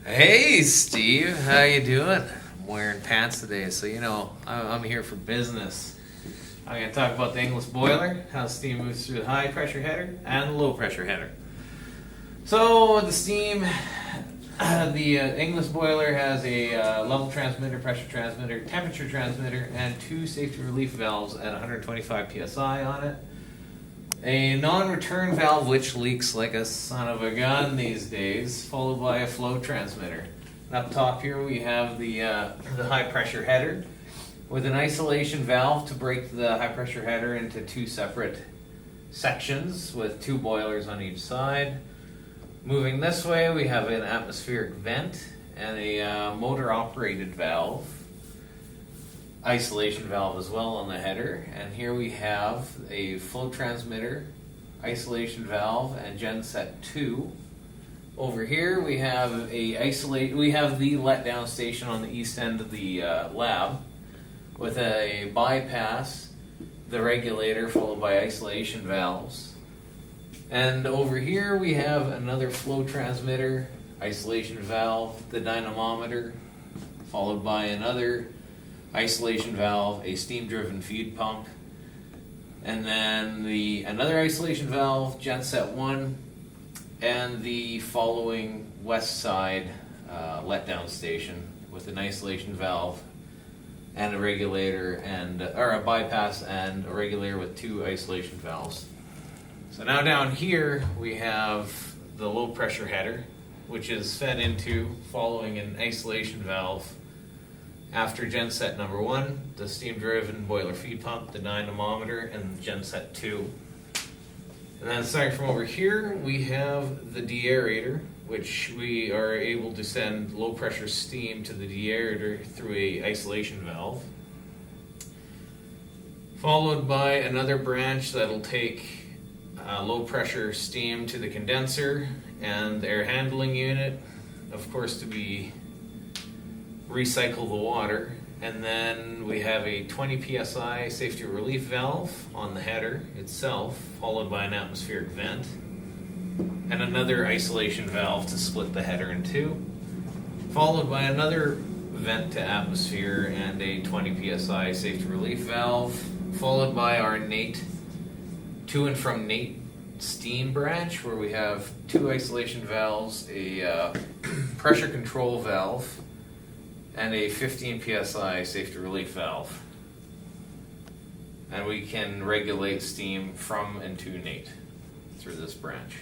Hey Steve, how you doing? I'm wearing pants today, so I'm here for business. I'm going to talk about the English boiler, how steam moves through the high pressure header and the low pressure header. So the steam, the English boiler has a level transmitter, pressure transmitter, temperature transmitter, and two safety relief valves at 125 psi on it. A non-return valve which leaks like a son of a gun these days, followed by a flow transmitter. And up top here we have the high pressure header with an isolation valve to break the high pressure header into two separate sections with two boilers on each side. Moving this way we have an atmospheric vent and a motor operated valve. Isolation valve as well on the header, and here we have a flow transmitter, isolation valve, and genset 2. Over here we have the letdown station on the east end of the lab with a bypass, the regulator followed by isolation valves. And over here we have another flow transmitter, isolation valve, the dynamometer, followed by another isolation valve, a steam-driven feed pump, and then another isolation valve, genset 1, and the following west side letdown station with an isolation valve and a regulator or a bypass and a regulator with two isolation valves. So now down here we have the low pressure header, which is fed into following an isolation valve. After genset number 1, the steam-driven boiler feed pump, the dynamometer, and genset 2. And then starting from over here, we have the deaerator, which we are able to send low-pressure steam to the deaerator through a isolation valve. Followed by another branch that'll take low-pressure steam to the condenser and the air handling unit, of course, to be recycle the water. And then we have a 20 psi safety relief valve on the header itself, followed by an atmospheric vent and another isolation valve to split the header in two, followed by another vent to atmosphere and a 20 psi safety relief valve, followed by our NATE to and from NATE steam branch, where we have two isolation valves, a pressure control valve, and a 15 psi safety relief valve. And we can regulate steam from and to NATE through this branch.